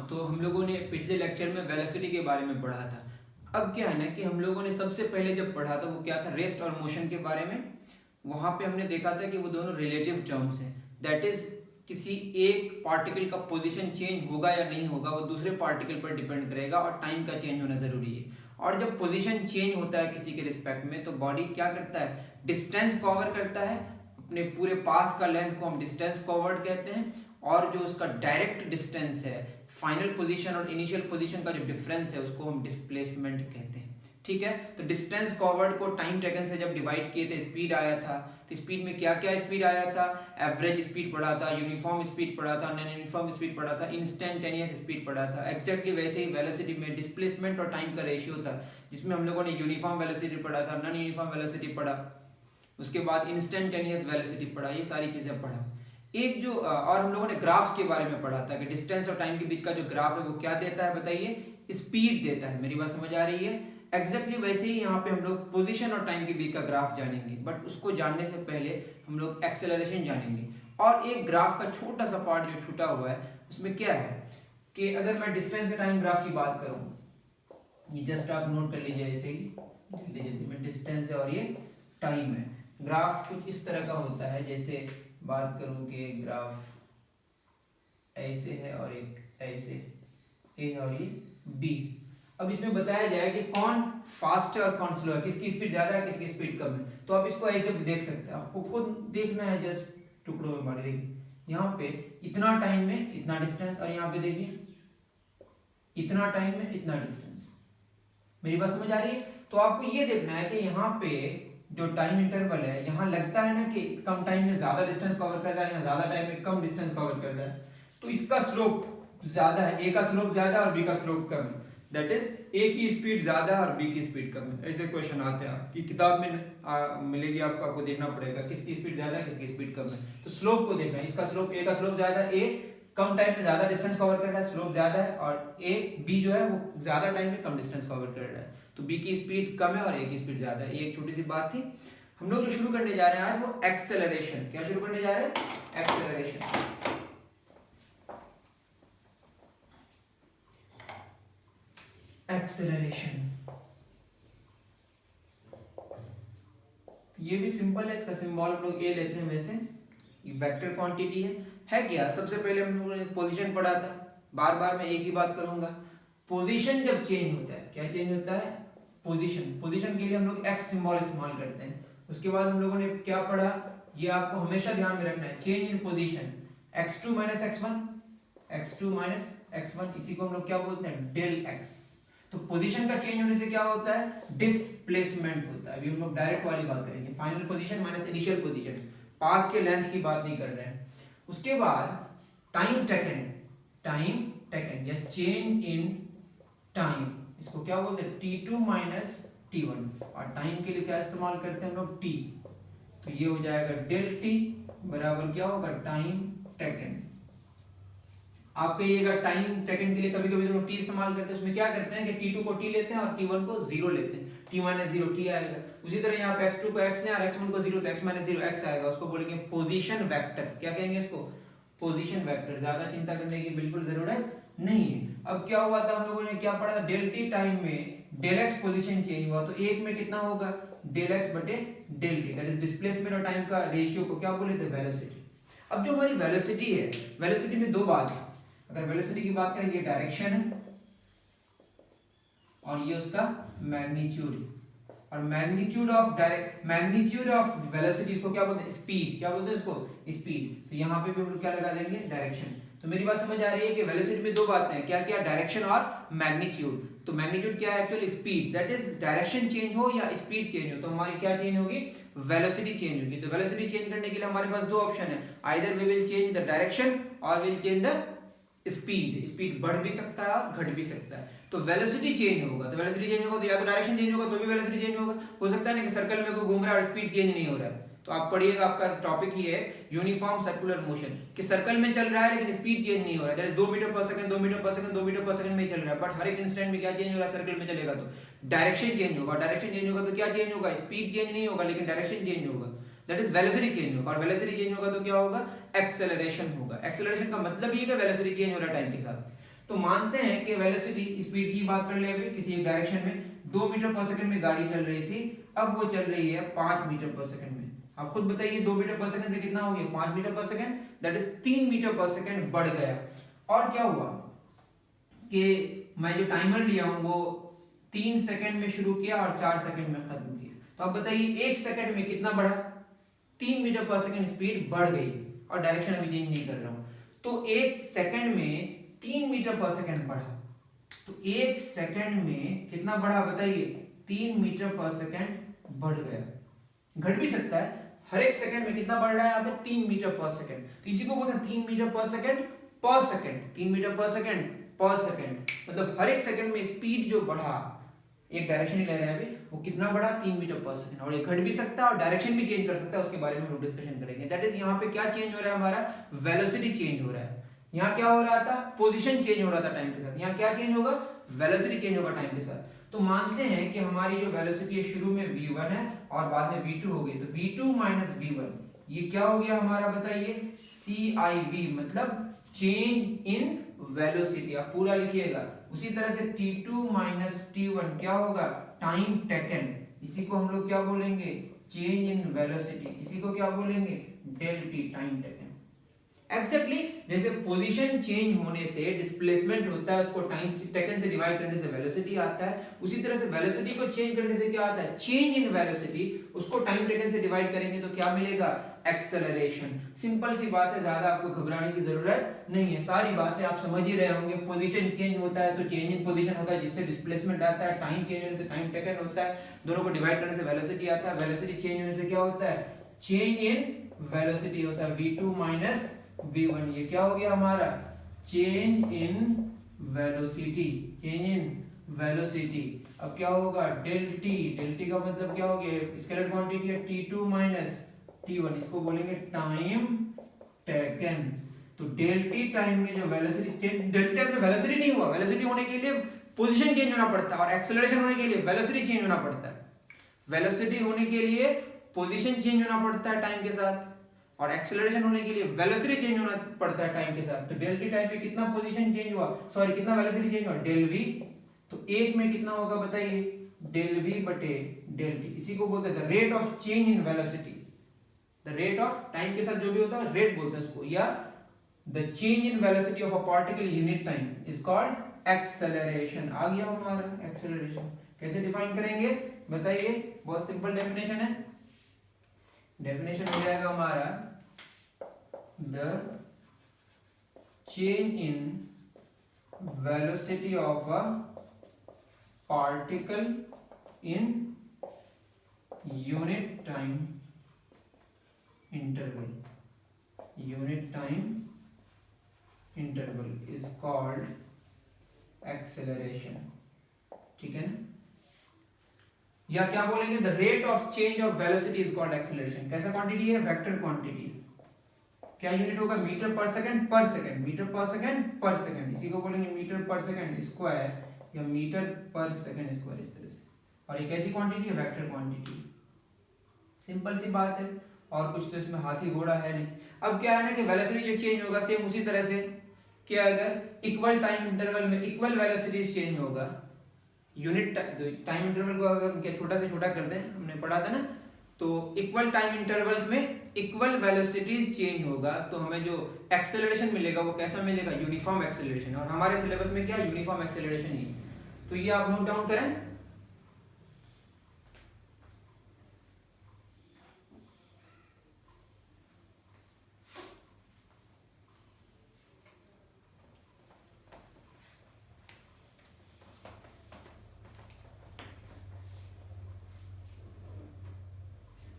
तो हम लोगों ने पिछले लेक्चर में वेलोसिटी के बारे में पढ़ा था। अब क्या है ना कि हम लोगों ने सबसे पहले जब पढ़ा था वो क्या था, रेस्ट और मोशन के बारे में। वहाँ पे हमने देखा था कि वो दोनों रिलेटिव टर्म्स हैं। दैट इज किसी एक पार्टिकल का पोजीशन चेंज होगा या नहीं होगा वो दूसरे पार्टिकल पर डिपेंड करेगा और टाइम का चेंज होना ज़रूरी है। और जब पोजीशन चेंज होता है किसी के रिस्पेक्ट में तो बॉडी क्या करता है, डिस्टेंस कवर करता है। अपने पूरे पाथ का लेंथ को हम डिस्टेंस कवर्ड कहते हैं, और जो उसका डायरेक्ट डिस्टेंस है, फाइनल पोजीशन और इनिशियल पोजीशन का जो डिफरेंस है उसको हम डिस्प्लेसमेंट कहते हैं। ठीक है, तो डिस्टेंस कवर्ड को टाइम टेकन से जब डिवाइड किए थे, स्पीड आया था। तो स्पीड में क्या क्या स्पीड आया था, एवरेज स्पीड पढ़ा था, यूनिफॉर्म स्पीड पढ़ा था, नॉन यूनिफॉर्म स्पीड पढ़ा था, इंस्टेंटेनियस स्पीड पढ़ा था। एक्जैक्टली वैसे ही वेलोसिटी में डिस्प्लेसमेंट और टाइम का रेशियो था, जिसमें हम लोगों ने यूनिफॉर्म वेलोसिटी पढ़ा था, नॉन यूनिफॉर्म वेलोसिटी पढ़ा, उसके बाद इंस्टेंटेनियस वेलोसिटी पढ़ा, ये सारी चीजें पढ़ा। एक जो और हम लोगों ने ग्राफ्स के बारे में पढ़ा था कि डिस्टेंस और टाइम के बीच का जो ग्राफ है वो क्या देता है, बताइए, स्पीड देता है। मेरी बात समझ आ रही है? एग्जैक्टली वैसे ही यहाँ पे हम लोग पोजीशन और टाइम के बीच का ग्राफ जानेंगे, बट उसको जानने से पहले हम लोग एक्सेलरेशन जानेंगे। और एक ग्राफ का छोटा सा पार्ट जो छूटा हुआ है उसमें क्या है कि अगर मैं डिस्टेंस और टाइम ग्राफ की बात करूँ, ये जस्ट आप नोट कर लीजिए ऐसे ही जल्दी जल्दी में, डिस्टेंस है और ये टाइम है। ग्राफ कुछ इस तरह का होता है, जैसे बात करूं कि ग्राफ ऐसे है और एक ऐसे, ए और ये बी। अब इसमें बताया जाए कि कौन फास्ट है और कौन स्लो है, किसकी स्पीड ज्यादा है किसकी स्पीड कम है। तो आप इसको ऐसे देख सकते हैं, आपको खुद देखना है, जस्ट टुकड़ों में बांट देखिए। यहाँ पे इतना टाइम में इतना डिस्टेंस, और यहाँ पे देखिए इतना टाइम में इतना डिस्टेंस। मेरी बात समझ आ रही है? तो आपको ये देखना है कि यहाँ पे जो टाइम इंटरवल है, यहाँ लगता है ना कि कम टाइम में ज्यादा डिस्टेंस कवर कर रहा है, यहाँ ज्यादा टाइम में कम डिस्टेंस कवर कर रहा है, तो इसका स्लोप ज्यादा है, ए का स्लोप ज्यादा और बी का स्लोप कम है। दैट इज ए की स्पीड ज्यादा है और बी की स्पीड कम है। ऐसे क्वेश्चन आते हैं आपकी किताब में मिलेगी आपको, आपको देखना पड़ेगा किसकी स्पीड ज्यादा है किसकी स्पीड कम है। तो स्लोप को देखना है, इसका स्लोप, ए का स्लोप ज्यादा, ए कम टाइम में ज्यादा डिस्टेंस कवर कर रहा है, स्लोप ज्यादा है, और ए बी जो है वो ज्यादा टाइम में कम डिस्टेंस कवर कर रहा है, तो बी की स्पीड कम है और ए की स्पीड ज्यादा है। ये एक छोटी सी बात थी। हम लोग जो शुरू करने जा रहे हैं आज वो एक्सेलरेशन। क्या शुरू करने जा रहे हैं? एक्सेलरेशन। एक्सेलरेशन ये भी सिंपल है, इसका सिंबल हम लोग ए लेते हैं। वैसे ये वेक्टर क्वांटिटी है क्या? सबसे पहले हम लोगों ने पोजीशन पढ़ा था, बार बार मैं एक ही बात करूंगा। पोजीशन जब चेंज होता है, क्या चेंज होता है? पोजीशन। पोजीशन के लिए हम लोग एक्स सिंबल इस्तेमाल करते हैं। उसके बाद हम लोगों ने क्या पढ़ा, ये आपको हमेशा ध्यान में रखना है, change in position x2 minus x1, x2 minus x1, इसी को हम लोग क्या बोलते हैं? Del x। तो पोजीशन का चेंज होने से क्या होता है? डिस्प्लेसमेंट होता है। अभी हम लोग डायरेक्ट वाली बात करेंगे, final position minus initial position, path के लेंथ की बात नहीं कर रहे हैं। उसके बाद टाइम टेकन, टाइम टेकन या चेंज इन टाइम, इसको क्या बोलते हैं? t2 माइनस t1, और टाइम के लिए क्या इस्तेमाल करते हैं हम लोग? t। तो ये हो जाएगा डेल t बराबर क्या होगा? Time taken. आप कहिएगा टाइम टेकन के लिए कभी कभी हम t इस्तेमाल करते हैं, उसमें क्या करते हैं कि t2 को t लेते हैं और t1 को 0 लेते हैं, t माइनस 0 t आएगा। उसी तरह यहाँ पे x2 को x लें और x1 को 0 तो x माइनस 0 x आएगा। उसको बोलेंगे पोजीशन वेक्टर। क्या कहेंगे इसको? Position vector. ज्यादा चिंता करने की बिल्कुल जरूरत नहीं है। अब क्या हुआ था, हम लोगों ने क्या पढ़ा? डेल टी टाइम में डेल एक्स पोजीशन चेंज हुआ, तो एक में कितना होगा? डेल एक्स बटे del T, that is displacement और टाइम का रेशियो को क्या बोले थे? वेलोसिटी। अब जो हमारी वेलोसिटी है, वेलोसिटी में दो बात है। अगर वेलोसिटी की बात करें, ये डायरेक्शन है और ये उसका मैग्नीट्यूड, और मैग्नीट्यूड ऑफ वेलोसिटी इसको क्या बोलते हैं? स्पीड। क्या बोलते हैं इसको? स्पीड। तो यहाँ पे भी हम लोग क्या लगा देंगे? डायरेक्शन। तो मेरी बात समझ आ रही है कि वेलोसिटी में दो बातें हैं, क्या क्या? डायरेक्शन और मैग्नीट्यूड। तो मैग्नीट्यूड क्या है? Actually speed, that is direction change हो या स्पीड चेंज हो तो हमारी क्या चेंज होगी? वेलोसिटी चेंज होगी। तो वेलोसिटी चेंज करने के लिए हमारे पास दो ऑप्शन है, either we will change the direction or will change the speed. Speed बढ़ भी सकता है और घट भी सकता है। तो वेलोसिटी चेंज होगा, तो वेलोसिटी चेंज होगा तो या तो डायरेक्शन चेंज होगा तो भी वेलोसिटी चेंज होगा। हो सकता है ना कि सर्कल में कोई घूम रहा है और स्पीड चेंज नहीं हो रहा है, तो आप पढ़िएगा, आपका टॉपिक ही है यूनिफॉर्म सर्कुलर मोशन, कि सर्कल में चल रहा है लेकिन स्पीड चेंज नहीं हो रहा है। दैट इज 2 मीटर पर सेकंड 2 मीटर पर सेकंड 2 मीटर पर सेकंड में चल रहा है, बट हर एक इंस्टेंट में क्या चेंज हो रहा है? सर्कल में चलेगा तो डायरेक्शन चेंज होगा। डायरेक्शन चेंज होगा तो क्या चेंज होगा? स्पीड चेंज नहीं होगा लेकिन डायरेक्शन चेंज होगा, दैट इज वेलोसिटी चेंज होगा। और वेलोसिटी चेंज होगा तो क्या होगा? एक्सेलरेशन होगा। एक्सेलरेशन का मतलब ये है कि वेलोसिटी चेंज हो रहा है टाइम के साथ। तो मानते हैं कि वेलोसिटी, स्पीड की बात कर ले अभी, किसी एक डायरेक्शन में 2 मीटर पर सेकंड में गाड़ी चल रही थी, अब वो चल रही है 5 मीटर पर सेकंड में। आप खुद बताइए 2 मीटर पर सेकंड से कितना हो गया, 5 मीटर पर सेकंड, दैट इज 3 मीटर पर सेकंड बढ़ गया। और क्या हुआ कि मैं जो टाइमर लिया हूं वो 3 सेकंड में शुरू किया और 4 सेकंड में खत्म किया। तो अब बताइए 1 सेकंड में कितना बढ़ा, 3 मीटर पर सेकंड स्पीड बढ़ गई, और डायरेक्शन अभी चेंज नहीं कर रहा हूं। तो 1 सेकंड में 3 मीटर पर सेकंड बढ़ा। तो 1 सेकंड में कितना बढ़ा बताइए, 3 मीटर पर सेकंड बढ़ गया। घट भी सकता है, हर एक सेकंड में कितना बढ़ रहा है यहाँ पे, 3 मीटर पर सेकंड। तो इसी को बोलते हैं 3 मीटर पर सेकंड पर सेकंड, 3 मीटर पर सेकंड पर सेकंड, मतलब हर एक सेकंड में स्पीड जो बढ़ा, एक डायरेक्शन ही ले रहे हैं अभी, वो कितना बढ़ा, 3 मीटर पर सेकंड। और ये घट भी सकता है और डायरेक्शन भी चेंज कर सकता है, उसके बारे में हम डिस्कशन करेंगे। दैट इज यहाँ पे क्या चेंज हो रहा है, हमारा वेलोसिटी चेंज हो रहा है। यहाँ क्या हो रहा था, पोजीशन चेंज हो रहा था टाइम के साथ, यहाँ क्या चेंज होगा, वेलोसिटी चेंज होगा टाइम के साथ। तो मानते हैं कि हमारी जो वेलोसिटी है शुरू में v1 है और बाद में v2 हो गई, तो v2 माइनस v1 ये क्या हो गया हमारा बताइए, CIV, मतलब चेंज इन वेलोसिटी। आप पूरा लिखिएगा। उसी तरह से t2 माइनस t1 क्या होगा, टाइम टेकन, इसी को हम लोग क्या बोलेंगे, चेंज इन वेलोसिटी, इसी को क्या बोलेंगे, del T, time taken. Exactly जैसे पोजीशन चेंज होने से डिस्प्लेसमेंट होता है, उसको टाइम टेकन से डिवाइड करने से वेलोसिटी आता है, उसी तरह से वेलोसिटी को चेंज करने से क्या आता है, चेंज इन वेलोसिटी, उसको टाइम टेकन से डिवाइड करेंगे तो क्या मिलेगा, एक्सेलरेशन। सिंपल सी बात है, ज्यादा आपको घबराने की जरूरत नहीं है, सारी बातें आप समझ ही रहे होंगे। पोजीशन चेंज होता है तो चेंज इन पोजीशन होता है, जिससे डिस्प्लेसमेंट आता है, टाइम चेंज होने से टाइम टेकन होता है, दोनों को डिवाइड करने से वेलोसिटी आता है, वेलोसिटी चेंज होने से क्या होता है, चेंज इन वेलोसिटी होता है, v2 माइनस v1, ये क्या हो गया हमारा, change in velocity, change in velocity. अब क्या होगा, डेल टी का मतलब क्या हो गया, स्केलर क्वांटिटी है t2 माइनस t1, इसको बोलेंगे टाइम टेकन। तो डेल टी टाइम में जो वेलोसिटी, डेल टी टाइम में वेलोसिटी नहीं हुआ, वेलोसिटी होने के लिए पोजीशन चेंज होना पड़ता है, और एक्सेलरेशन होने के लिए वेलोसिटी चेंज होना पड़ता है। वेलोसिटी होने के लिए पोजीशन चेंज होना पड़ता है टाइम के साथ, और एक्सेलरेशन होने के लिए वेलोसिटी चेंज होना पड़ता है टाइम के साथ। तो डेल टी टाइम में कितना पोजीशन चेंज हुआ, सॉरी कितना वेलोसिटी चेंज हुआ, डेल वी। तो एक में कितना होगा बताइए, डेल वी बटे डेल टी, इसी को बोलते हैं rate of change in velocity. The rate of time के साथ जो भी होता है रेट बोलते हैं उसको, या the change in velocity of a particle unit time is called acceleration. आ गया हमारा एक्सेलरेशन। कैसे डिफाइन करेंगे बताइए, बहुत सिंपल डेफिनेशन है। डेफिनेशन हो जाएगा हमारा, the change in velocity of a particle in unit time interval, unit time interval is called acceleration। ठीक है ना, या क्या बोलेंगे, the rate of change of velocity is called acceleration। कैसा क्वांटिटी है, वेक्टर क्वांटिटी। क्या यूनिट होगा, मीटर पर सेकंड पर सेकंड, मीटर पर सेकंड पर सेकंड, इसी को बोलेंगे मीटर पर सेकंड स्क्वायर या मीटर पर सेकंड स्क्वायर, इस तरह से। और ये कैसी क्वांटिटी है, वेक्टर क्वांटिटी। सिंपल सी बात है, और कुछ तो इसमें हाथी घोड़ा है नहीं। अब क्या है ना कि वेलोसिटी जो चेंज होगा सेम उसी तरह से कि अगर इक्वल टाइम इंटरवल में इक्वल वेलोसिटी चेंज होगा, यूनिट टाइम इंटरवल को अगर क्या छोटा से छोटा कर दें, हमने पढ़ा था ना, तो इक्वल टाइम इंटरवल्स में इक्वल वेलोसिटीज चेंज होगा, तो हमें जो एक्सेलरेशन मिलेगा वो कैसा मिलेगा, यूनिफॉर्म एक्सेलरेशन। और हमारे सिलेबस में क्या यूनिफॉर्म एक्सेलरेशन ही, तो ये आप नोट डाउन करें।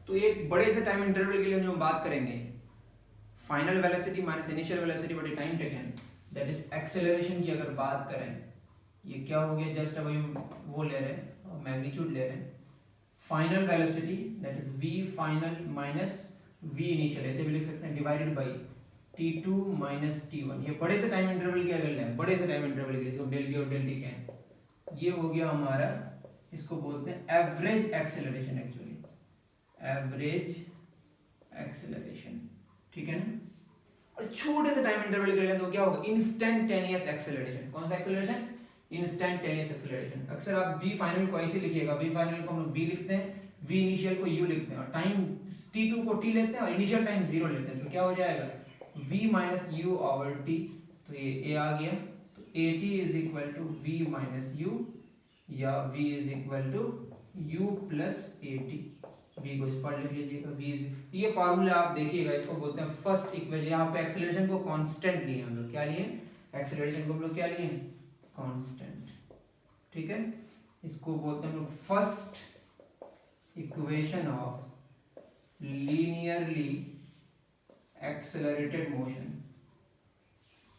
तो एक बड़े से टाइम इंटरवल के लिए जो हम बात करेंगे, final velocity minus initial velocity बटे time taken, that is acceleration की अगर बात करें, ये क्या हो गया, जस्ट अभी वो ले रहे हैं, मैग्नीट्यूड ले रहे हैं। Final velocity that is v final minus v initial, ऐसे भी लिख सकते हैं, divided by t2 minus t1। ये बड़े से टाइम इंटरवल के अगर लें, बड़े से टाइम इंटरवल के लिए, इसको डेल v और डेल t कहें, ये हो गया हमारा, इसको बोलते हैं average acceleration, actually average acceleration. ठीक है ना, और छोटे से टाइम इंटरवल के लिए तो क्या होगा, इंस्टेंटेनियस एक्सेलरेशन। कौन सा एक्सेलरेशन, इंस्टेंटेनियस एक्सेलरेशन। अक्सर आप v फाइनल को ऐसे लिखिएगा, v फाइनल को हम लोग v लिखते हैं, v इनिशियल को u लिखते हैं, और टाइम t2 को t लेते हैं और इनिशियल टाइम 0 लेते हैं, तो क्या हो जाएगा v minus U over t। तो ये a आ गया, तो at is equal to v minus U, या v is equal to u plus at। v को इस पर लिख लीजिएगा, v इज, ये फार्मूला आप देखिएगा, इसको बोलते हैं फर्स्ट इक्वेशन। यहाँ पे एक्सेलरेशन को कांस्टेंट लिए हम लोग, क्या लिए, एक्सेलरेशन को हम लोग क्या लिए, कांस्टेंट, ठीक है। इसको बोलते हैं हम लोग first equation of linearly accelerated motion.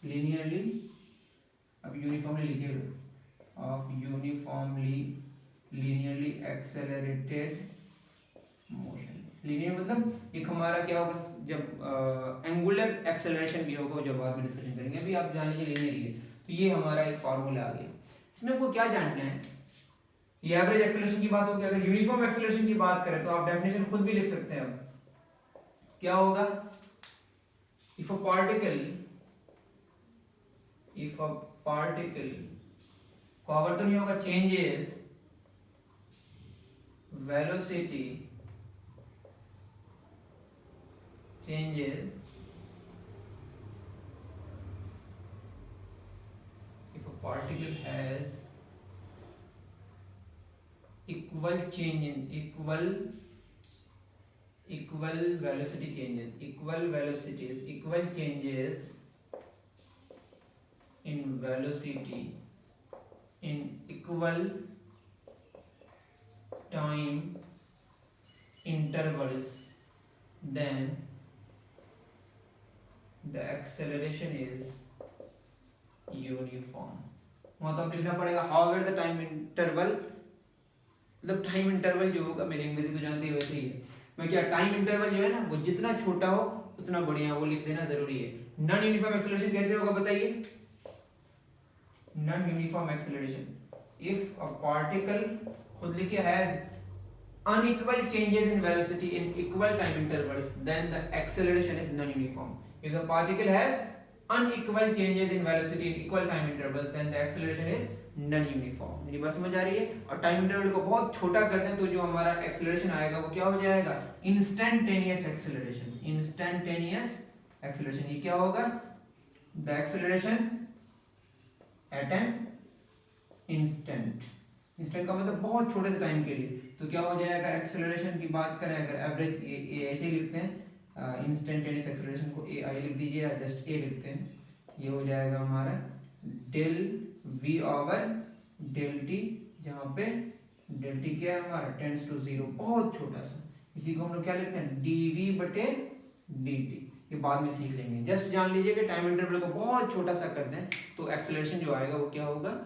Linearly, अब यूनिफॉर्मली लिखिएगा, of uniformly linearly accelerated motion. Linear मतलब एक हमारा क्या होगा, जब एंगुलर एक्सेलरेशन भी होगा, जब बाद में डिस्कशन करेंगे, अभी आप जान लीजिए लीनियर ही है। तो ये हमारा एक फार्मूला आ गया। इसमें आपको क्या जानना है, ये एवरेज एक्सेलरेशन की बात होगी। अगर यूनिफॉर्म एक्सेलरेशन की बात करें तो आप डेफिनेशन खुद भी लिख सकते हैं। अब क्या होगा, इफ अ पार्टिकल को आवर्तन नहीं होगा, changes velocity, changes if a particle has equal change in equal velocity changes, equal velocities, equal changes in velocity in equal time intervals, then the acceleration is uniform। मतलब लिखना पड़ेगा however the time interval, मतलब time interval जो होगा, मेरी अंग्रेजी तो जानते ही वैसे ही है, मैं क्या टाइम इंटरवल जो है ना वो जितना छोटा हो उतना बढ़िया, वो लिख देना जरूरी है। नॉन यूनिफॉर्म एक्सेलरेशन कैसे होगा बताइए, non uniform acceleration, if a particle, खुद लिखिए, has unequal changes in velocity in equal time intervals, then the acceleration is non-uniform। If the particle has unequal changes in velocity in equal time intervals, then the acceleration is non-uniform। मेरी बात समझ आ रही है। और time interval को बहुत छोटा करते हैं तो जो हमारा एक्सेलरेशन आएगा वो क्या हो जाएगा, इंस्टेंटेनियस एक्सेलरेशन। इंस्टेंटेनियस एक्सेलरेशन, ये क्या होगा, the acceleration at an instant. Instant का मतलब बहुत छोटे से टाइम के लिए, तो क्या हो जाएगा, एक्सेलरेशन की बात करें अगर एवरेज, ये ऐसे ही लिखते हैं, इंस्टेंटेनियस एक्सेलरेशन को ए आई लिख दीजिए या जस्ट ए लिखते हैं, ये हो जाएगा हमारा del V over del T, जहाँ पे डेल टी क्या है हमारा, टेंड्स टू जीरो, बहुत छोटा सा, इसी को हम लोग क्या लिखते हैं, डीवी बटे dt। ये बाद में सीख लेंगे, जस्ट जान लीजिए कि टाइम इंटरवल को बहुत छोटा सा कर दें तो एक्सेलरेशन जो आएगा वो क्या होगा,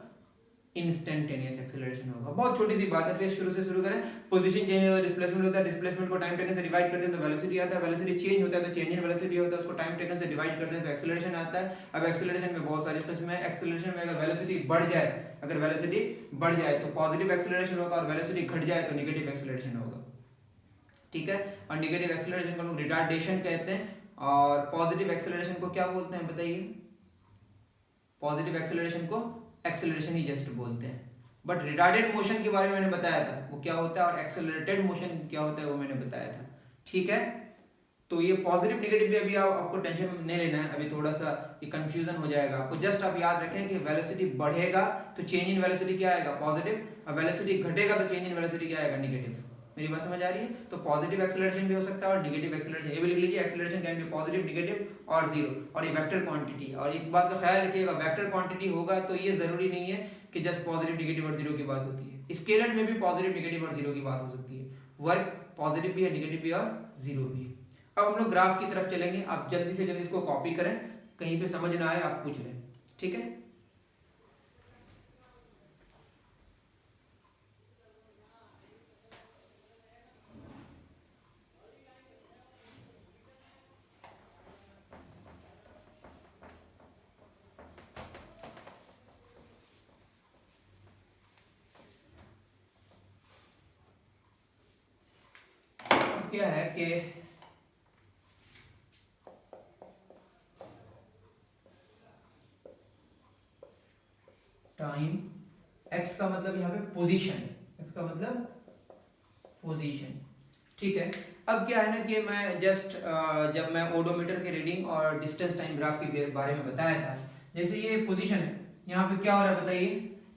इंस्टेंटेनियस एक्सेलरेशन होगा। बहुत छोटी सी बात है, फिर शुरू करें। पोजीशन चेंज होता है, डिस्प्लेसमेंट होता है, डिस्प्लेसमेंट को टाइम टेकन से डिवाइड करते हैं तो वेलोसिटी आता है, वेलोसिटी चेंज होता है तो चेंज इन वेलोसिटी होता है, उसको टाइम टेकन से डिवाइड करते हैं तो एक्सेलरेशन आता है। अब एक्सेलरेशन में बहुत सारे किस्म है। एक्सेलरेशन में अगर वेलोसिटी बढ़ जाए तो पॉजिटिव एक्सेलरेशन होगा, और वेलोसिटी घट जाए तो नेगेटिव एक्सेलरेशन होगा, ठीक है। और नेगेटिव एक्सेलरेशन को हम लोग रिटार्डेशन कहते हैं, और पॉजिटिव एक्सेलरेशन को क्या बोलते हैं बताइए, पॉजिटिव एक्सेलरेशन को एक्सेलरेशन ही जस्ट बोलते हैं। बट रिटार्डेड मोशन के बारे में मैंने बताया था वो क्या होता है, और एक्सेलरेटेड मोशन क्या होता है वो मैंने बताया था, ठीक है। तो ये पॉजिटिव नेगेटिव भी अभी आपको टेंशन नहीं लेना है, अभी थोड़ा सा ये कंफ्यूजन हो जाएगा आपको। जस्ट आप याद रखें कि वेलोसिटी बढ़ेगा तो चेंज इन वेलोसिटी क्या आएगा, पॉजिटिव, और वेलोसिटी घटेगा तो चेंज इन वेलोसिटी क्या आएगा, नेगेटिव। मेरी बात समझ आ रही है। तो पॉजिटिव एक्सेलरेशन भी हो सकता है और नेगेटिव एक्सेलरेशन, ये भी लिख लीजिए, acceleration can be positive, negative और जीरो। और ये वेक्टर क्वांटिटी, और एक बात का ख्याल रखिएगा, वेक्टर क्वांटिटी होगा तो ये जरूरी नहीं है कि जस्ट पॉजिटिव नेगेटिव और जीरो की बात होती है। स्केलर में भी पॉजिटिव नेगेटिव और जीरो की बात हो सकती है, वर्क पॉजिटिव भी है, नेगेटिव भी और जीरो भी है। अब हम लोग ग्राफ की तरफ चलेंगे, आप जल्दी से जल्दी इसको कॉपी करें, कहीं पे समझ ना आए आप पूछ लें, ठीक है। क्या है कि टाइम, एक्स का मतलब यहाँ पे पोजीशन, एक्स का मतलब पोजीशन, ठीक है। अब क्या है ना कि मैं जस्ट जब मैं ओडोमीटर के रीडिंग और डिस्टेंस टाइम ग्राफ के बारे में बताया था, जैसे ये पोजीशन है, यहाँ पे क्या हो रहा है बताइए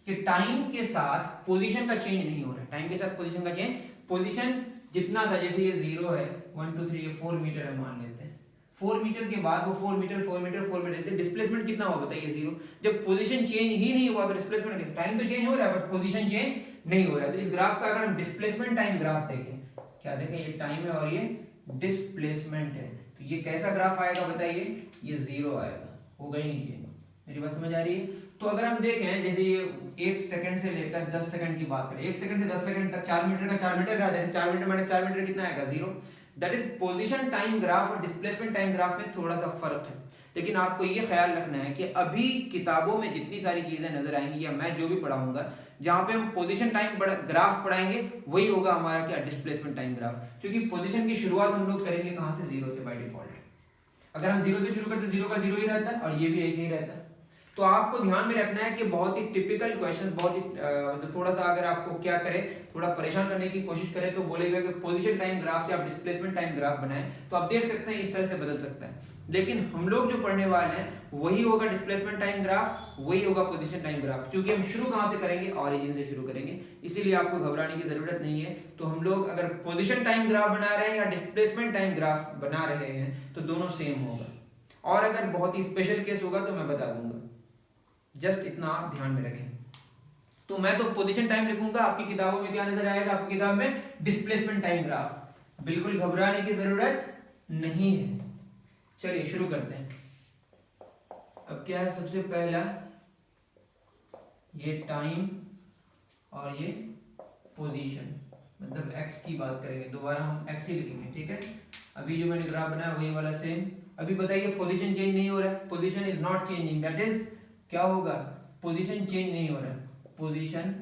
कि टाइम के साथ पोजीशन का चेंज नहीं हो रहा है, टाइम के साथ पोजीशन का चेंज, पोजीशन जितना था, जैसे ये 0 है, 1 2 3 ये 4 मीटर है मान लेते हैं, 4 मीटर के बाद वो 4 मीटर 4 मीटर 4 मीटर, डिस्प्लेसमेंट कितना हुआ बताइए 0। जब पोजीशन चेंज ही नहीं हुआ तो डिस्प्लेसमेंट कितना, टाइम तो चेंज हो रहा है बट पोजीशन चेंज नहीं हो रहा है। तो इस ग्राफ का अगर हम डिस्प्लेसमेंट टाइम ग्राफ देखें, क्या देखें, ये टाइम है और ये डिस्प्लेसमेंट है, तो ये कैसा ग्राफ आएगा बताइए, ये 0 आएगा, होगा ही नहीं चेंज। मेरी बात समझ आ रही है। तो अगर हम देखें जैसे ये 1 सेकंड से लेकर 10 सेकंड की बात करें, 1 सेकंड से 10 सेकंड तक 4 मीटर का 4 मीटर रहा है, 4 मीटर माइनस 4 मीटर कितना आएगा 0। That is position time graph और डिस्प्लेसमेंट टाइम ग्राफ में थोड़ा सा फर्क है, लेकिन आपको ये ख्याल रखना है कि अभी किताबों में जितनी सारी चीजें नजर आएंगी या मैं जो भी पढ़ाऊंगा, जहां पे हम पोजीशन टाइम ग्राफ पढ़ाएंगे वही होगा हमारा क्या, डिस्प्लेसमेंट टाइम ग्राफ, क्योंकि पोजीशन की शुरुआत हम लोग करेंगे कहां से, 0 से बाय डिफॉल्ट। अगर हम 0 से शुरू करते 0 का 0 ही रहता है और ये भी ऐसे ही रहता है। तो आपको ध्यान में रखना है कि बहुत ही टिपिकल क्वेश्चन, बहुत ही थोड़ा सा अगर आपको क्या करे, थोड़ा परेशान करने की कोशिश करे तो बोलेगा कि पोजीशन टाइम ग्राफ से आप डिस्प्लेसमेंट टाइम ग्राफ बनाएं, तो आप देख सकते हैं इस तरह से बदल सकता है। लेकिन हम लोग जो पढ़ने वाले हैं वही होगा डिस्प्लेसमेंट टाइम ग्राफ, वही होगा पोजीशन टाइम ग्राफ, क्योंकि हम शुरू कहां से करेंगे, ओरिजिन से शुरू करेंगे, इसीलिए आपको घबराने की जरूरत नहीं है। तो हम लोग अगर पोजीशन टाइम ग्राफ बना रहे हैं या डिस्प्लेसमेंट टाइम ग्राफ बना रहे हैं तो दोनों सेम होगा, और अगर बहुत ही स्पेशल केस होगा तो मैं बता दूंगा, जस्ट इतना आप ध्यान में रखें। तो मैं तो पोजीशन टाइम लिखूंगा, आपकी किताबों में क्या नजर आएगा, आपकी किताब में डिस्प्लेसमेंट टाइम ग्राफ, बिल्कुल घबराने की जरूरत नहीं है। चलिए शुरू करते हैं। अब क्या है, सबसे पहला ये टाइम और ये पोजीशन, मतलब एक्स की बात करेंगे, दोबारा हम एक्स ही लिखेंगे, ठीक है। अभी जो मैंने ग्राफ बनाया वही वाला सेम। अभी बताइए पोजीशन चेंज नहीं हो रहा है, position is not changing, that is क्या होगा, पोजीशन चेंज नहीं हो रहा है, पोजीशन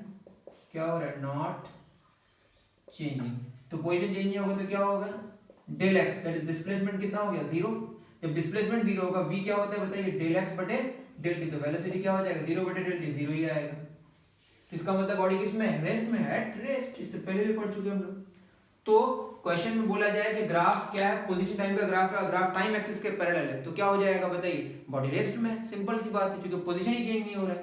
क्या हो रहा है, नॉट चेंजिंग। तो पोजीशन चेंज नहीं होगा तो क्या होगा, del X, that is displacement कितना हो गया 0। जब डिस्प्लेसमेंट 0 होगा, v क्या होता है बताइए, डेल एक्स बटे डेल टी, तो वेलोसिटी क्या हो जाएगा 0 बटे डेल टी, 0 ही आएगा। तो इसका मतलब बॉडी किस में है, रेस्ट में है, एट रेस्ट, इससे पहले भी पढ़ चुके हम लोग। तो क्वेश्चन में बोला जाए कि ग्राफ क्या है, पोजीशन टाइम का ग्राफ है, ग्राफ टाइम एक्सिस के पैरेलल है, तो क्या हो जाएगा बताइए, बॉडी रेस्ट में है, सिंपल सी बात है, क्योंकि पोजीशन ही चेंज नहीं हो रहा है।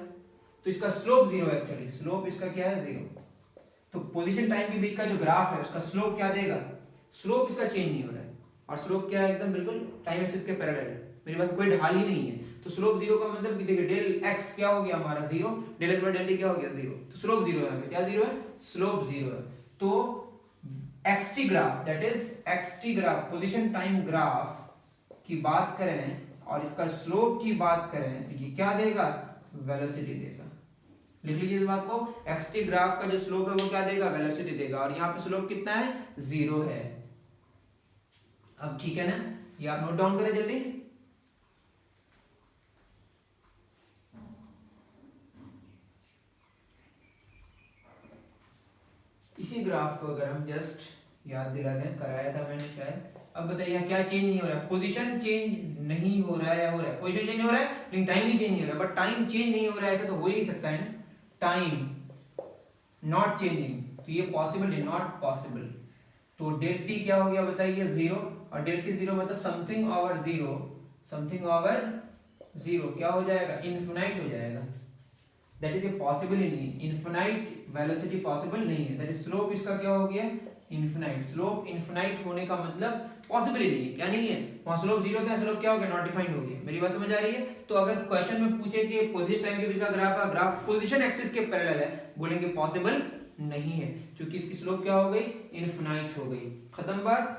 तो इसका स्लोप 0 है, एक्चुअली स्लोप इसका क्या है 0। तो पोजीशन टाइम के बीच का जो ग्राफ है उसका स्लोप क्या देगा, स्लोप इसका चेंज नहीं हो रहा है, और स्लोप क्या है, एकदम बिल्कुल टाइम एक्सिस के पैरेलल है, मेरे पास कोई ढाल ही नहीं है। तो स्लोप 0 का मतलब कि देखिए डेल एक्स क्या हो गया हमारा 0, del X by del T क्या हो गया 0, तो स्लोप 0 है, क्या 0 है, स्लोप 0 है। तो xt graph, that is xt graph, position time graph की बात करें और इसका स्लोप की बात करें तो ये क्या देगा, वेलोसिटी देगा। लिख लीजिए इस बात को, xt ग्राफ का जो स्लोप है वो क्या देगा, वेलोसिटी देगा, और यहाँ पे स्लोप कितना है 0 है। अब ठीक है ना, ये आप नोट डाउन करें जल्दी। इसी ग्राफ को अगर हम जस्ट याद दिला दें, कराया था मैंने शायद। अब बताइए क्या चेंज नहीं हो रहा है, पोजीशन चेंज नहीं हो रहा है या हो रहा है, पोजीशन चेंज हो रहा है लेकिन टाइम नहीं चेंज नहीं हो रहा है, बट टाइम चेंज नहीं हो रहा है ऐसा तो हो ही नहीं सकता है ना, टाइम नॉट चेंजिंग, तो ये पॉसिबल है, नॉट पॉसिबल। तो डेल टी क्या हो गया बताइए 0, और डेल टी 0 मतलब समथिंग ओवर 0, समथिंग ओवर 0 क्या हो जाएगा, इनफिनाइट हो जाएगा, दैट इज ए पॉसिबल ही नहीं, इनफिनाइट वेलोसिटी पॉसिबल नहीं है, दैट इज स्लोप इसका क्या हो गया, इनफिनाइट। स्लोप इनफिनाइट होने का मतलब पॉसिबल ही नहीं है, क्या नहीं है, वहां स्लोप 0 था, स्लोप क्या हो गया, नॉट डिफाइंड हो गया। मेरी बात समझ आ रही है। तो अगर क्वेश्चन में पूछे कि पोजीशन टाइम के बीच का ग्राफ है, ग्राफ पोजीशन एक्सिस के पैरेलल है, बोलेंगे पॉसिबल नहीं है, क्योंकि इसकी स्लोप क्या हो गई, इनफिनाइट हो गई। खत्म बात।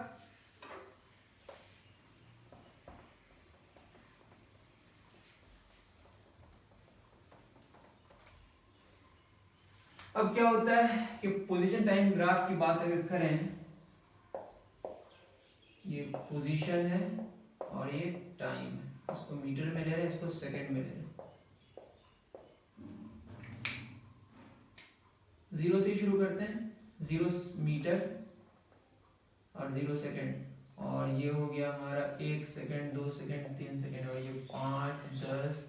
अब क्या होता है कि पोजीशन टाइम ग्राफ की बात अगर करें, ये पोजीशन है और ये टाइम है, इसको मीटर में ले रहे हैं, इसको सेकंड में ले रहे हैं। 0 से ही शुरू करते हैं, 0 मीटर और 0 सेकंड, और ये हो गया हमारा 1 सेकंड 2 सेकंड 3 सेकंड, और ये 5 10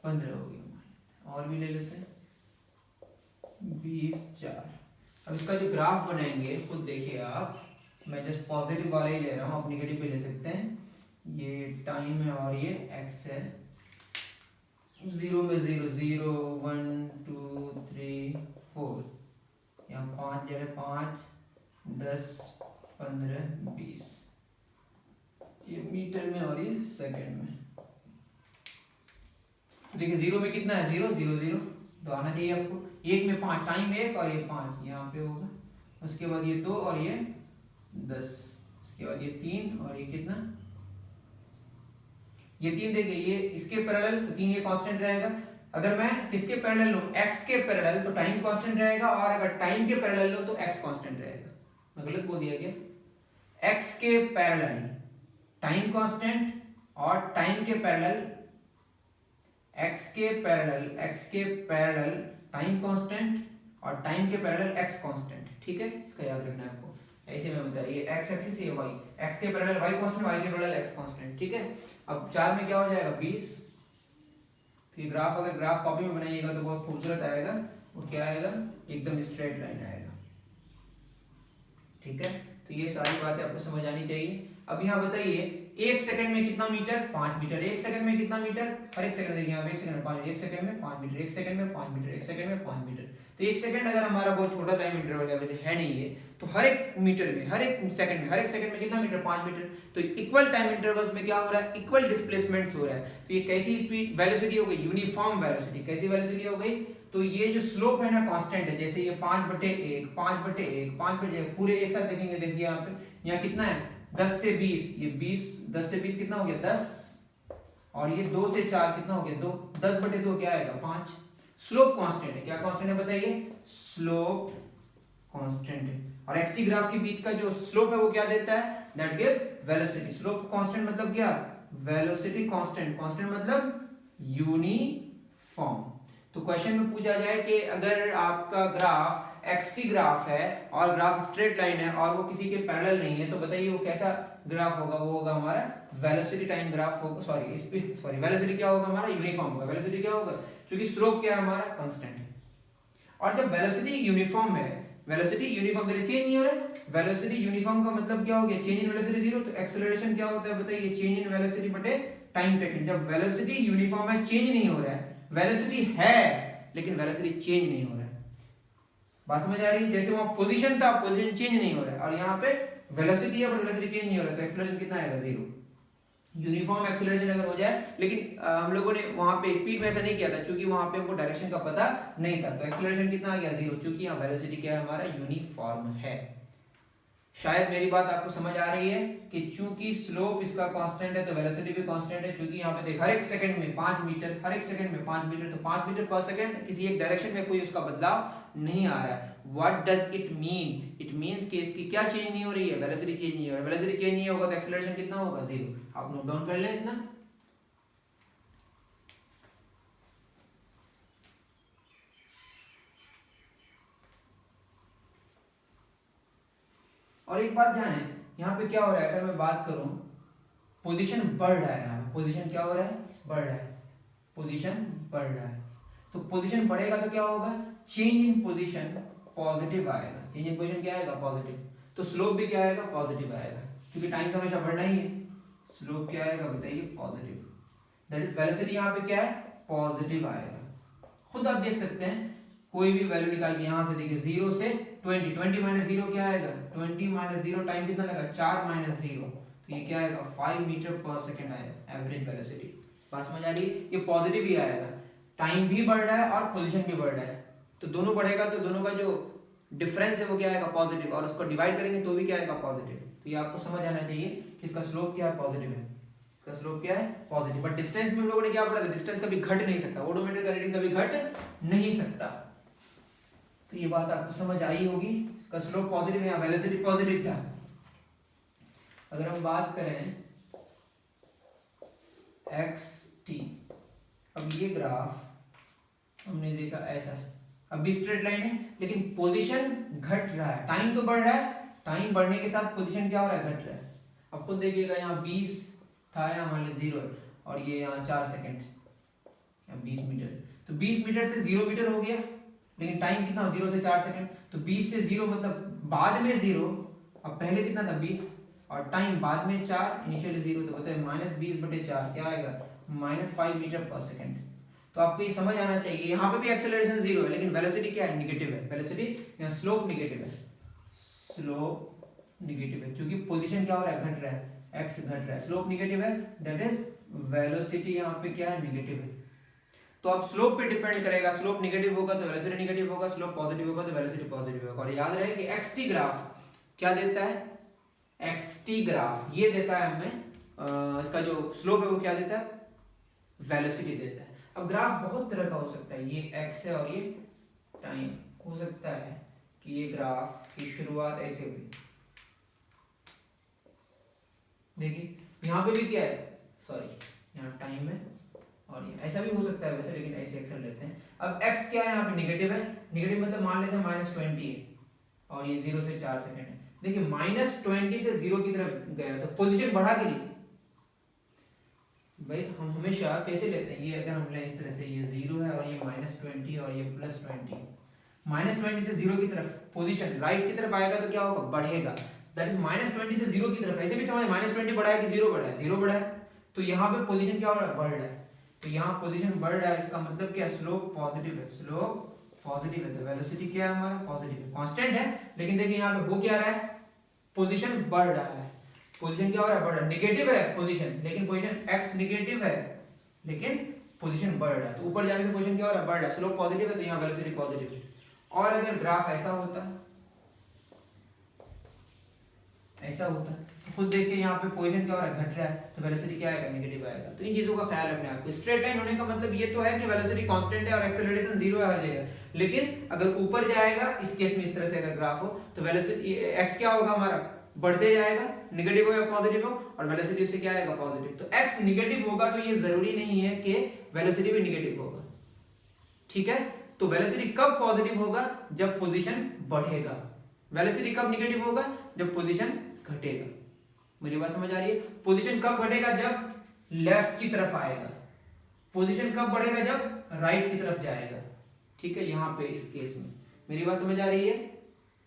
15 हो गया। और भी ले लेते हैं, 20 4। अब इसका जो ग्राफ बनाएंगे खुद देखिए आप, मैं जस्ट पॉजिटिव वाला ही ले रहा हूँ, आप निगेटिव भी ले सकते हैं। ये टाइम है और ये एक्स है। 0 में 0 0 1 2 3 4, यहाँ 5 ले रहे, 5 10 15 20, ये मीटर में और ये सेकंड में। तो देखिए 0 में कितना है, 0 0 0 तो आना चाहिए आपको। 1 में 5, टाइम 1 और ये 5 यहाँ पे होगा। उसके बाद ये 2 और ये 10, उसके बाद ये 3 और ये कितना, ये 3। देखिए ये इसके पैरेलल तो 3 ये कांस्टेंट रहेगा। अगर मैं किसके पैरेलल लूं, x के पैरेलल, तो टाइम कांस्टेंट रहेगा, और अगर टाइम के पैरेलल लूं तो x कांस्टेंट रहेगा। मैं गलत बोल दिया क्या? x के पैरेलल टाइम कांस्टेंट और टाइम के पैरेलल x के पैरेलल टाइम कांस्टेंट और टाइम के पैरेलल x कांस्टेंट। ठीक है, इसका याद रखना है आपको। ऐसे में होता है ये x एक्सिस, ये y, x के पैरेलल y कांस्टेंट, y के पैरेलल x कांस्टेंट। ठीक है, अब 4 में क्या हो जाएगा, 20। तो ये ग्राफ अगर ग्राफ कॉपी में बनाइएगा तो बहुत खूबसूरत आएगा, और क्या आएगा, एकदम स्ट्रेट लाइन आएगा। ठीक है, तो ये सारी बातें आपको समझ आनी चाहिए। अब यहाँ बताइए 1 सेकंड में कितना मीटर, 5 मीटर। 1 सेकंड में कितना मीटर, हर एक सेकंड देखिए आप, 1 सेकंड में 5, 1 सेकंड में 5 मीटर, 1 सेकंड में 5 मीटर, 1 सेकंड में 5 मीटर। तो 1 सेकंड अगर हमारा बहुत छोटा टाइम इंटरवल है, वैसे है नहीं है, तो हर एक मीटर में, हर एक सेकंड में कितना मीटर, 5 मीटर। तो इक्वल टाइम इंटरवल्स में क्या हो रहा है, इक्वल डिस्प्लेसमेंट्स हो रहा है। तो ये कैसी स्पीड, वेलोसिटी हो गई, यूनिफॉर्म वेलोसिटी। कैसी वेलोसिटी हो गई, तो ये जो स्लोप है ना कांस्टेंट है, जैसे ये 5/1 5/1 5/1 पूरे एक साथ देखेंगे। देखिए यहाँ पे, यहाँ कितना है, 10 से 20, ये 20, 10 से 20 कितना हो गया, 10, और ये 2 से 4 कितना हो गया, 2, 10/2 क्या आएगा, 5। स्लोप कांस्टेंट है, क्या कांस्टेंट है बताइए, स्लोप कांस्टेंट है। और एक्स टी ग्राफ के बीच का जो स्लोप है वो क्या देता है, that gives velocity. Slope constant मतलब क्या, वेलोसिटी कांस्टेंट, कांस्टेंट मतलब यूनिफॉर्म। तो क्वेश्चन में पूछा जाए कि अगर आपका ग्राफ एक्स टी ग्राफ है और ग्राफ स्ट्रेट लाइन है और वो किसी के पैरेलल नहीं है, तो बताइए वो कैसा ग्राफ होगा, वो होगा हमारा वेलोसिटी टाइम ग्राफ होगा, वेलोसिटी क्या होगा हमारा, यूनिफॉर्म होगा। वेलोसिटी क्या होगा, क्योंकि स्लोप क्या है हमारा, कांस्टेंट है। और जब वेलोसिटी यूनिफॉर्म है, वेलोसिटी यूनिफॉर्म, चेंज नहीं हो रहा है, वेलोसिटी यूनिफॉर्म का मतलब क्या हो गया, चेंज इन वेलोसिटी 0। तो एक्सेलरेशन क्या होता है बताइए, चेंज इन वेलोसिटी बटे टाइम टेकन। जब वेलोसिटी यूनिफॉर्म है, चेंज नहीं हो रहा है, वेलोसिटी है लेकिन वेलोसिटी चेंज नहीं हो रहा है। बात समझ आ रही है, जैसे वहां पोजीशन था, पोजीशन चेंज नहीं हो रहा है, और यहाँ पे वेलोसिटी है पर वेलोसिटी चेंज नहीं हो रहा है, तो एक्सेलरेशन कितना आएगा, 0। यूनिफॉर्म एक्सेलरेशन अगर हो जाए, लेकिन हम लोगों ने वहां पे स्पीड में ऐसा नहीं किया था क्योंकि वहां पे हमको डायरेक्शन का पता नहीं था, तो एक्सेलरेशन कितना आ गया, 0, क्योंकि यहाँ वेलोसिटी क्या है हमारा, यूनिफॉर्म है। शायद मेरी बात आपको समझ आ रही है कि चूंकि स्लोप इसका कांस्टेंट है तो वेलोसिटी भी कांस्टेंट है, क्योंकि यहाँ पे देख हर एक सेकंड में 5 मीटर, हर एक सेकंड में 5 मीटर, तो 5 मीटर पर सेकंड किसी एक डायरेक्शन में कोई उसका बदलाव नहीं आ रहा है। What does it mean, it means कि इसकी क्या चेंज नहीं हो रही है, वेलोसिटी चेंज नहीं हो रहा है। वेलोसिटी चेंज नहीं होगा तो एक्सेलरेशन कितना होगा, 0। आप नोट डाउन कर लें इतना। और एक बात ध्यान है, यहाँ पे क्या हो रहा है, अगर मैं बात करूं, पोजीशन बढ़ रहा है, यहाँ पे पोजीशन क्या हो रहा है, बढ़ रहा है, पोजीशन बढ़ रहा है। तो पोजीशन बढ़ेगा तो क्या होगा, चेंज इन पोजीशन पॉजिटिव आएगा। चेंज इन पोजीशन क्या आएगा, पॉजिटिव। तो स्लोप भी क्या आएगा, पॉजिटिव आएगा, क्योंकि टाइम तो हमेशा बढ़ना ही है। स्लोप क्या आएगा बताइए, पॉजिटिव। दैट इज वेलोसिटी यहाँ पे क्या है, पॉजिटिव आएगा। खुद आप देख सकते हैं, कोई भी वैल्यू निकालिए, यहाँ से देखिए 0 से 20, 20 माइनस 0 क्या आएगा, 20 माइनस 0 टाइम कितना लगा, 4 माइनस 0, तो ये क्या आएगा, 5 मीटर पर सेकंड आएगा एवरेज वेलोसिटी। बात समझ आ रही है, ये पॉजिटिव ही आएगा, टाइम भी बढ़ रहा है और पोजीशन भी बढ़ रहा है, तो दोनों बढ़ेगा तो दोनों का जो डिफरेंस है वो क्या आएगा, पॉजिटिव, और उसको डिवाइड करेंगे तो भी क्या आएगा, पॉजिटिव। तो ये आपको समझ आना चाहिए कि इसका स्लोप क्या है, पॉजिटिव है, इसका स्लोप क्या है, पॉजिटिव। बट डिस्टेंस में हम लोगों ने क्या पढ़ा था, डिस्टेंस कभी घट नहीं सकता, ओडोमीटर का रीडिंग कभी घट नहीं सकता। तो ये बात आपको समझ आई होगी, इसका स्लोप पॉजिटिव है, वेलोसिटी पॉजिटिव था। अगर हम बात करें एक्स टी, अब ये ग्राफ हमने देखा ऐसा है, अब भी स्ट्रेट लाइन है लेकिन पोजीशन घट रहा है, टाइम तो बढ़ रहा है, टाइम बढ़ने के साथ पोजीशन क्या हो रहा है, घट रहा है। अब खुद देखिएगा, यहाँ 20 था, यहाँ मान लीजिए 0 है, और ये यहाँ 4 सेकंड, यहाँ 20 मीटर, तो 20 मीटर से 0 मीटर हो गया, लेकिन टाइम कितना हो 0 से 4 सेकंड, तो 20 से 0 मतलब बाद में 0, अब पहले कितना था 20, और टाइम बाद में 4, इनिशियली 0, तो बताइए -20/4 क्या आएगा, -5 मीटर पर सेकंड। तो आपको ये समझ आना चाहिए, यहाँ पे भी एक्सेलरेशन 0 है लेकिन वेलोसिटी क्या है, निगेटिव है, वेलोसिटी यहाँ स्लोप निगेटिव है, स्लोप निगेटिव है क्योंकि पोजीशन क्या हो रहा है, घट रहा है, x घट रहा है, स्लोप निगेटिव है, दैट इज वेलोसिटी यहाँ पे क्या है, निगेटिव है। तो अब स्लोप पे डिपेंड करेगा, स्लोप निगेटिव होगा तो वेलोसिटी निगेटिव होगा, स्लोप पॉजिटिव होगा तो वेलोसिटी पॉजिटिव होगा। और याद रहे कि एक्सटी ग्राफ क्या देता है, एक्सटी ग्राफ ये देता है हमें इसका जो स्लोप है वो क्या देता है, वेलोसिटी देता है। अब ग्राफ बहुत तरह का हो सकता है, ये x है और ये टाइम, हो सकता है कि ये ग्राफ की शुरुआत ऐसे हुई, देखिए यहाँ पे भी क्या है, सॉरी यहाँ टाइम है और ये ऐसा भी हो सकता है वैसे, लेकिन ऐसे एक्सेल लेते हैं। अब x क्या है यहाँ पे, निगेटिव है, निगेटिव मतलब मान लेते हैं -20 है और ये 0 से 4 सेकंड है। देखिए -20 से 0 की तरफ गया तो पोजीशन बढ़ा के लिए, भाई हम हमेशा कैसे लेते हैं, ये अगर हम लें इस तरह से, ये 0 है और ये -20 और ये +20, -20 से 0 की तरफ पोजीशन राइट की तरफ आएगा तो क्या होगा, बढ़ेगा, दैट इज -20 से 0 की तरफ। ऐसे भी समझ -20 बढ़ा है कि 0 बढ़ा है, 0 बढ़ा है, तो यहाँ पे पोजीशन क्या हो रहा है, बढ़ रहा है, तो यहाँ पोजीशन बढ़ रहा है, इसका मतलब क्या, स्लोप पॉजिटिव है, स्लोप पॉजिटिव है, तो वेलोसिटी क्या है हमारा, पॉजिटिव है, कांस्टेंट है, लेकिन देखिए यहाँ पे हो क्या रहा है, पोजीशन बढ़ रहा है, पोजीशन क्या हो रहा है, बढ़ रहा है, निगेटिव है पोजीशन, लेकिन पोजीशन x निगेटिव है लेकिन पोजीशन बढ़ रहा है, तो ऊपर जाने से पोजीशन क्या हो रहा है, बढ़ रहा है, स्लोप पॉजिटिव है तो यहाँ वेलोसिटी पॉजिटिव है। और अगर ग्राफ ऐसा होता, ऐसा होता तो खुद देख के यहाँ पे पोजीशन क्या हो रहा है, घट रहा है, तो वेलोसिटी क्या आएगा, नेगेटिव आएगा। तो इन चीजों का ख्याल रखना है आपको। स्ट्रेट लाइन होने का मतलब ये तो है कि वेलोसिटी कांस्टेंट है और एक्सेलरेशन 0 है हर जगह, लेकिन अगर ऊपर जाएगा, इस केस में इस तरह से अगर ग्राफ हो तो वेलोसिटी x क्या होगा हमारा, बढ़ते जाएगा, नेगेटिव हो या पॉजिटिव हो, और वेलोसिटी से क्या आएगा, पॉजिटिव। तो x निगेटिव होगा तो ये जरूरी नहीं है कि वेलोसिटी भी निगेटिव होगा, ठीक है। तो वेलोसिटी कब पॉजिटिव होगा, जब पोजीशन बढ़ेगा, वेलोसिटी कब निगेटिव होगा, जब पोजीशन घटेगा। मेरी बात समझ आ रही है, पोजीशन कब घटेगा, जब लेफ्ट की तरफ आएगा, पोजीशन कब बढ़ेगा, जब राइट की तरफ जाएगा, ठीक है। यहाँ पे इस केस में मेरी बात समझ आ रही है,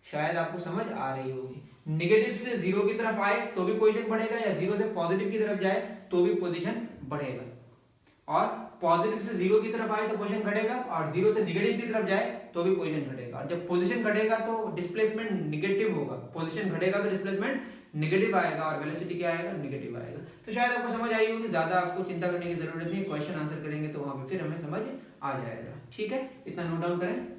शायद आपको समझ आ रही होगी। निगेटिव से 0 की तरफ आए तो भी पोजीशन बढ़ेगा, या 0 से पॉजिटिव की तरफ जाए तो भी पोजीशन बढ़ेगा, और पॉजिटिव से 0 की तरफ आए तो पोजीशन घटेगा, और 0 से निगेटिव की तरफ जाए तो भी पोजीशन घटेगा। और जब पोजीशन घटेगा तो डिस्प्लेसमेंट निगेटिव होगा, पोजीशन घटेगा तो डिस्प्लेसमेंट निगेटिव आएगा, और वेलोसिटी क्या आएगा, निगेटिव आएगा। तो शायद आपको समझ आई होगी, ज्यादा आपको चिंता करने की जरूरत नहीं, क्वेश्चन आंसर करेंगे तो वहां पे फिर हमें समझ आ जाएगा, ठीक है। इतना नोट डाउन करें।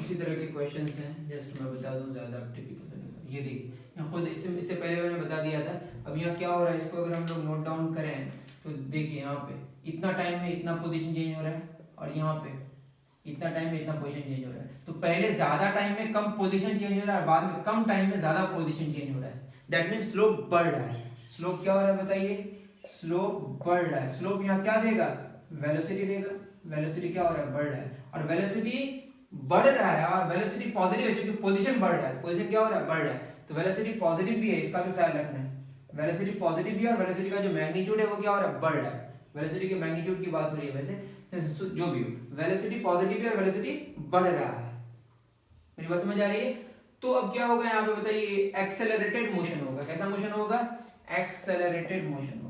इसी तरह के क्वेश्चंस हैं, जस्ट मैं बता दूं, ज्यादा टिपिकल। ये देखिए यहाँ खुद इससे पहले मैंने बता दिया था। अब यहाँ क्या हो रहा है, इसको अगर हम लोग नोट डाउन करें तो देखिए यहाँ पे इतना टाइम में इतना पोजीशन चेंज हो रहा है, और यहाँ पे इतना टाइम में इतना पोजीशन चेंज हो रहा है। तो पहले ज्यादा टाइम में कम पोजीशन चेंज हो रहा है, बाद में कम टाइम में ज्यादा पोजीशन चेंज हो रहा है, दैट मीन्स स्लोप बढ़ रहा है। स्लोप क्या हो रहा है बताइए, स्लोप बढ़ रहा है। स्लोप यहाँ क्या देगा, वेलोसिटी देगा, वेलोसिटी क्या हो रहा है, बढ़ रहा है, और वेलोसिटी बढ़ रहा है, और वेलोसिटी पॉजिटिव है क्योंकि पोजीशन बढ़ रहा है, पोजीशन क्या हो रहा है, बढ़ रहा है, तो वेलोसिटी पॉजिटिव भी है, इसका भी ख्याल रखना है। वेलोसिटी पॉजिटिव भी है, और वेलोसिटी का जो मैग्नीट्यूड है वो क्या हो रहा है, बढ़ रहा है। वेलोसिटी के मैग्नीट्यूड की बात हो रही है वैसे, जो भी हो, वेलोसिटी पॉजिटिव है और वेलोसिटी बढ़ रहा है। मेरी बात समझ आ रही है। तो अब क्या होगा यहाँ पे बताइए, एक्सेलरेटेड मोशन होगा। कैसा मोशन होगा, एक्सेलरेटेड मोशन होगा,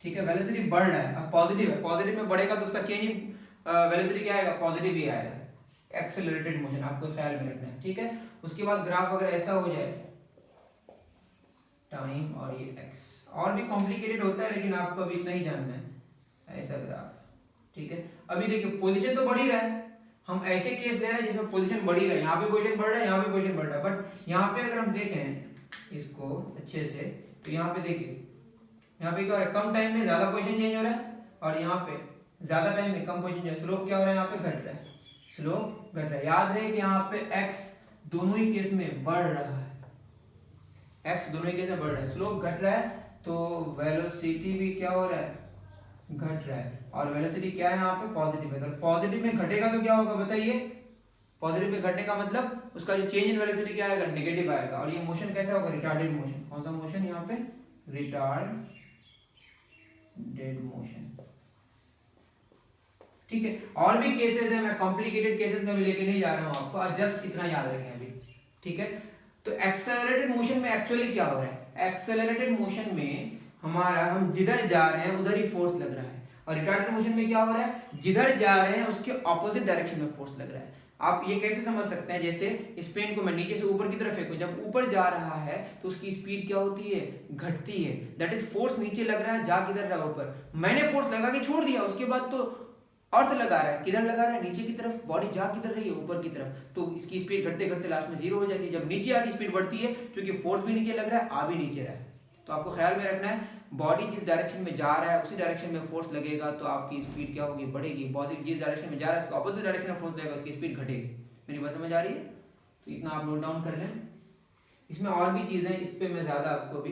ठीक है। वेलोसिटी बढ़ रहा है, अब पॉजिटिव है, पॉजिटिव में बढ़ेगा तो उसका चेंजिंग वेलोसिटी क्या आएगा, पॉजिटिव ही आएगा। एक्सेलरेटेड मोशन आपको ख्याल में रखना है, ठीक है। उसके बाद ग्राफ अगर ऐसा हो जाए, टाइम और ये एक्स, और भी कॉम्प्लिकेटेड होता है लेकिन आपको अभी इतना ही जानना है, ऐसा ग्राफ, ठीक है। अभी देखिए पोजीशन तो बढ़ ही रहा है, हम ऐसे केस ले रहे हैं जिसमें पोजीशन बढ़ ही रहा है, यहाँ पे पोजीशन बढ़ रहा है, यहाँ पे पोजीशन बढ़ रहा है, बट यहाँ पे अगर हम देखें इसको अच्छे से तो यहाँ पे देखिए, यहाँ पे क्या हो रहा है, कम टाइम में ज्यादा पोजीशन चेंज हो रहा है, और यहाँ पे ज्यादा टाइम में कम पोजीशन चेंज। स्लोप क्या हो रहा है, यहाँ पे घट रहा है, स्लोप घट रहा है। याद रहे कि यहाँ पे x दोनों ही केस में बढ़ रहा है, एक्स दोनों ही केस में बढ़ रहा है, स्लोप घट रहा है तो वेलोसिटी भी क्या हो रहा है, घट रहा है। और वेलोसिटी क्या है यहाँ पे, पॉजिटिव है, तो पॉजिटिव में घटेगा तो क्या होगा बताइए, पॉजिटिव में घटने का मतलब उसका जो चेंज इन वेलोसिटी क्या आएगा, नेगेटिव आएगा। और ये मोशन कैसा होगा, रिटार्डेड मोशन। कौन सा मोशन यहाँ पे, रिटार्डेड मोशन। ठीक है, और भी केसेस है, मैं कॉम्प्लिकेटेड केसेस में भी लेके नहीं जा रहा हूं आपको, जस्ट इतना याद रखें अभी। ठीक है, तो एक्सेलरेटेड मोशन में एक्चुअली क्या हो रहा है, एक्सेलरेटेड मोशन में हम जिधर जा रहे हैं उधर ही फोर्स लग रहा है, और रिटार्डेड मोशन में क्या हो रहा है, जिधर जा रहे हैं उसके ऑपोजिट डायरेक्शन में फोर्स लग रहा है। आप ये कैसे समझ सकते हैं, जैसे इस पेन को मैं नीचे से ऊपर की तरफ फेंकूं, जब ऊपर जा रहा है तो उसकी स्पीड क्या होती है, घटती है। दैट इज फोर्स नीचे लग रहा है, जा किधर रहा ऊपर, मैंने फोर्स लगा के छोड़ दिया, उसके बाद तो अर्थ लगा रहा है, किधर लगा रहा है, नीचे की तरफ, बॉडी जा किधर रही है, ऊपर की तरफ, तो इसकी स्पीड घटते घटते लास्ट में जीरो हो जाती है। जब नीचे आती स्पीड बढ़ती है, क्योंकि फोर्स भी नीचे लग रहा है, आ भी नीचे रहा है। तो आपको ख्याल में रखना है, बॉडी जिस डायरेक्शन में जा रहा है उसी डायरेक्शन में फोर्स लगेगा तो आपकी स्पीड क्या होगी, बढ़ेगी। बॉडी जिस डायरेक्शन में जा रहा है उसके ऑपोजिट डायरेक्शन में फोर्स लगेगा, उसकी स्पीड घटेगी। मेरी बात समझ आ रही है, तो इतना आप नोट डाउन कर लें। इसमें और भी चीजें, इस पे मैं ज्यादा आपको भी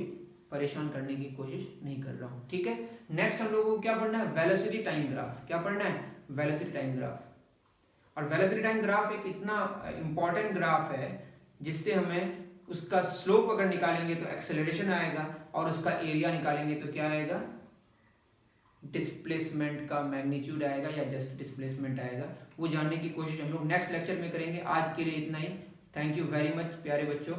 परेशान करने की कोशिश नहीं कर रहा हूँ। ठीक है, नेक्स्ट हम लोगों को क्या पढ़ना है, वेलोसिटी टाइम ग्राफ। क्या पढ़ना है, वेलोसिटी टाइम ग्राफ। और वेलोसिटी टाइम ग्राफ एक इतना इंपॉर्टेंट ग्राफ है जिससे हमें उसका स्लोप अगर निकालेंगे तो एक्सेलरेशन आएगा, और उसका एरिया निकालेंगे तो क्या आएगा, डिस्प्लेसमेंट का मैग्नीट्यूड आएगा या जस्ट डिस्प्लेसमेंट आएगा। वो जानने की कोशिश हम लोग नेक्स्ट लेक्चर में करेंगे। आज के लिए इतना ही। थैंक यू वेरी मच प्यारे बच्चों।